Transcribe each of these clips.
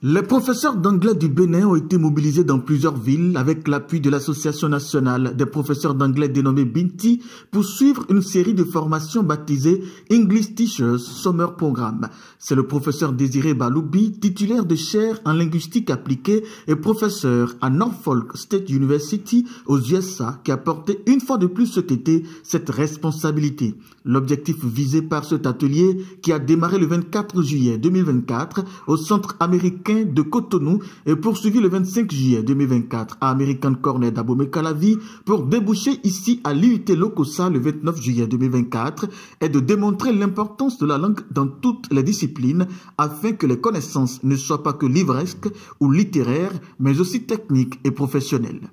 Les professeurs d'anglais du Bénin ont été mobilisés dans plusieurs villes avec l'appui de l'Association nationale des professeurs d'anglais dénommée Binti pour suivre une série de formations baptisées English Teachers Summer Programme. C'est le professeur Désiré Baloubi, titulaire de chaire en linguistique appliquée et professeur à Norfolk State University aux USA, qui a porté une fois de plus cet été cette responsabilité. L'objectif visé par cet atelier, qui a démarré le 24 juillet 2024 au Centre américain de Cotonou et poursuivi le 25 juillet 2024 à American Corner d'Abomey-Calavi pour déboucher ici à l'IUT Lokossa le 29 juillet 2024 est de démontrer l'importance de la langue dans toutes les disciplines afin que les connaissances ne soient pas que livresques ou littéraires mais aussi techniques et professionnelles.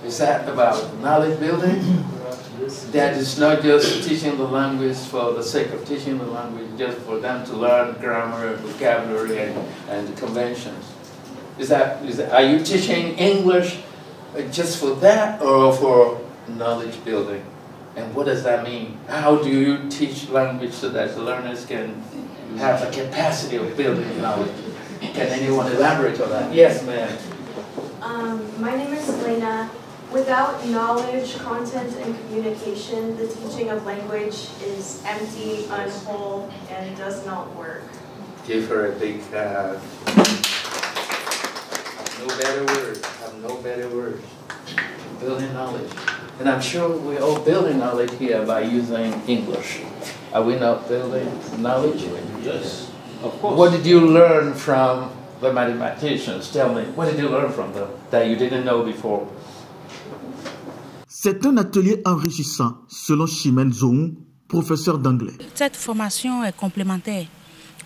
Is that about knowledge building? That is not just teaching the language for the sake of teaching the language, just for them to learn grammar, vocabulary, and conventions. Are you teaching English just for that or for knowledge building? And what does that mean? How do you teach language so that the learners can have the capacity of building knowledge? Can anyone elaborate on that? Yes, ma'am. My name is Elena. Without knowledge, content, and communication, the teaching of language is empty, unwhole, and does not work. Give her a big no better word. Have no better word. Building knowledge. And I'm sure we're all building knowledge here by using English. Are we not building knowledge? Yes, of course. What did you learn from the mathematicians? Tell me, what did you learn from them that you didn't know before? C'est un atelier enrichissant, selon Chimène Zoum, professeur d'anglais. Cette formation est complémentaire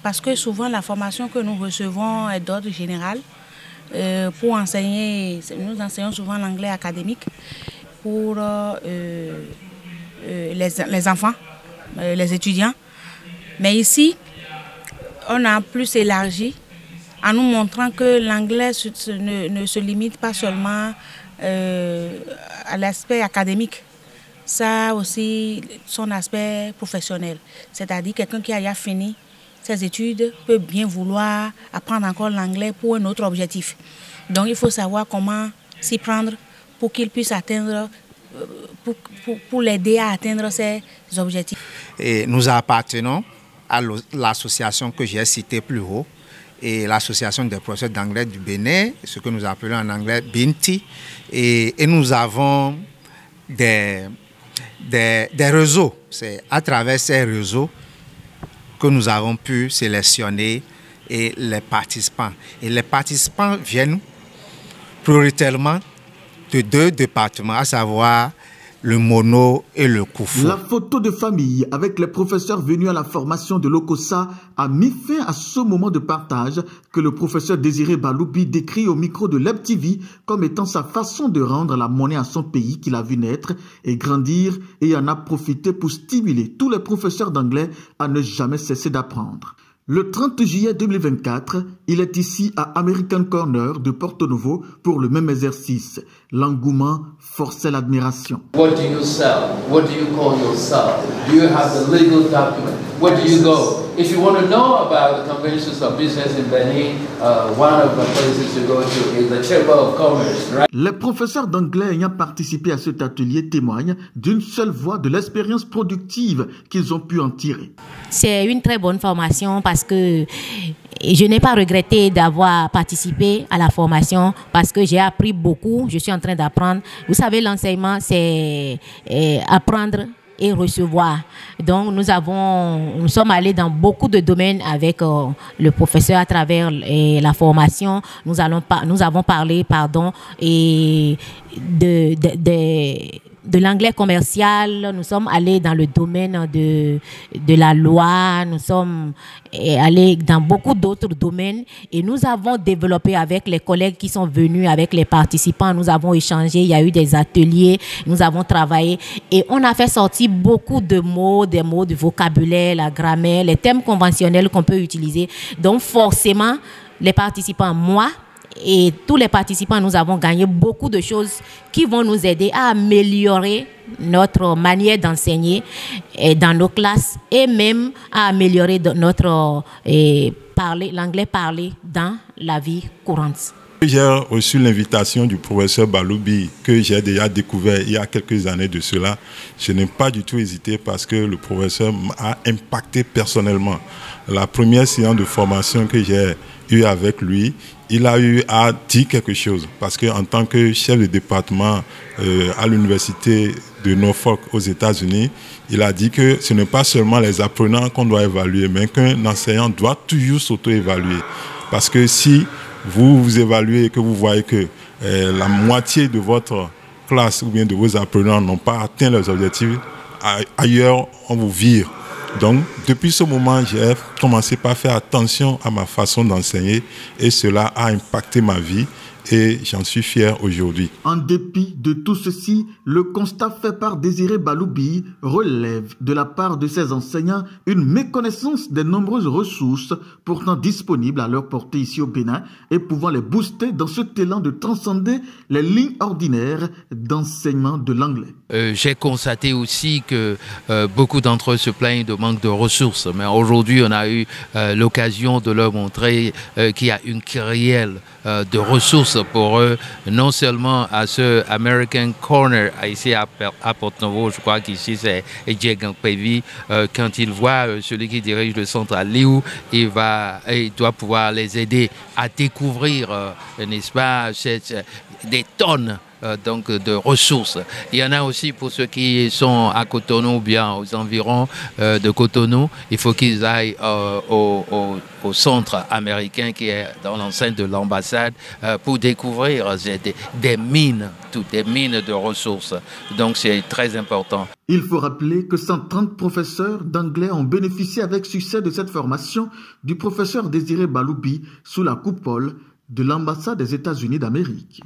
parce que souvent la formation que nous recevons est d'ordre général. Pour enseigner, nous enseignons souvent l'anglais académique pour les enfants, les étudiants. Mais ici, on a plus élargi en nous montrant que l'anglais ne se limite pas seulement à l'aspect académique, ça aussi son aspect professionnel. C'est-à-dire quelqu'un qui a fini ses études peut bien vouloir apprendre encore l'anglais pour un autre objectif. Donc il faut savoir comment s'y prendre pour qu'il puisse atteindre, pour l'aider à atteindre ses objectifs. Et nous appartenons à l'association que j'ai citée plus haut, et l'association des professeurs d'anglais du Bénin, ce que nous appelons en anglais Binti, et nous avons des réseaux. C'est à travers ces réseaux que nous avons pu sélectionner les participants. Et les participants viennent prioritairement de deux départements, à savoir le Mono et le Koufou. La photo de famille avec les professeurs venus à la formation de Lokossa a mis fin à ce moment de partage que le professeur Désiré Baloubi décrit au micro de Leb TV comme étant sa façon de rendre la monnaie à son pays qu'il a vu naître et grandir, et en a profité pour stimuler tous les professeurs d'anglais à ne jamais cesser d'apprendre. Le 30 juillet 2024, il est ici à American Corner de Porto Novo pour le même exercice. L'engouement forçait l'admiration. What do you sell? What do you call yourself? Do you have the legal document? Where do you go? If you want to know about the conventions of business in Benin, one of the places to go to is the Chamber of Commerce, right? Les professeurs d'anglais ayant participé à cet atelier témoignent d'une seule voix de l'expérience productive qu'ils ont pu en tirer. C'est une très bonne formation parce que je n'ai pas regretté d'avoir participé à la formation parce que j'ai appris beaucoup, je suis en train d'apprendre. Vous savez, l'enseignement, c'est apprendre et recevoir. Donc, nous sommes allés dans beaucoup de domaines avec le professeur à travers la formation. Nous avons parlé, et de l'anglais commercial. Nous sommes allés dans le domaine de la loi. Nous sommes allés dans beaucoup d'autres domaines et nous avons développé avec les collègues qui sont venus, avec les participants. Nous avons échangé, il y a eu des ateliers, nous avons travaillé et on a fait sortir beaucoup de mots, des mots du vocabulaire, la grammaire, les termes conventionnels qu'on peut utiliser. Donc forcément, les participants, moi, et tous les participants, nous avons gagné beaucoup de choses qui vont nous aider à améliorer notre manière d'enseigner dans nos classes et même à améliorer notre l'anglais parlé dans la vie courante. J'ai reçu l'invitation du professeur Baloubi que j'ai déjà découvert il y a quelques années de cela. Je n'ai pas du tout hésité parce que le professeur m'a impacté personnellement. La première séance de formation que j'ai eue avec lui, il a eu à dire quelque chose parce qu'en tant que chef de département à l'université de Norfolk aux États-Unis, il a dit que ce n'est pas seulement les apprenants qu'on doit évaluer, mais qu'un enseignant doit toujours s'auto-évaluer. Parce que si vous vous évaluez et que vous voyez que la moitié de votre classe ou bien de vos apprenants n'ont pas atteint leurs objectifs, ailleurs, on vous vire. Donc, depuis ce moment, j'ai commencé par faire attention à ma façon d'enseigner et cela a impacté ma vie et j'en suis fier aujourd'hui. En dépit de tout ceci, le constat fait par Désiré Baloubi relève de la part de ses enseignants une méconnaissance des nombreuses ressources pourtant disponibles à leur portée ici au Bénin et pouvant les booster dans ce élan de transcender les lignes ordinaires d'enseignement de l'anglais. J'ai constaté aussi que beaucoup d'entre eux se plaignent de manque de ressources, mais aujourd'hui on a eu l'occasion de leur montrer qu'il y a une kyrielle de ressources pour eux, non seulement à ce American Corner ici à Port-Novo, je crois qu'ici c'est Djegang Pevi, quand il voit celui qui dirige le centre à Liu, il doit pouvoir les aider à découvrir, n'est-ce pas, des tonnes donc de ressources. Il y en a aussi pour ceux qui sont à Cotonou ou bien aux environs de Cotonou. Il faut qu'ils aillent au centre américain qui est dans l'enceinte de l'ambassade pour découvrir des mines, toutes des mines de ressources. Donc c'est très important. Il faut rappeler que 130 professeurs d'anglais ont bénéficié avec succès de cette formation du professeur Désiré Baloubi sous la coupole de l'ambassade des États-Unis d'Amérique.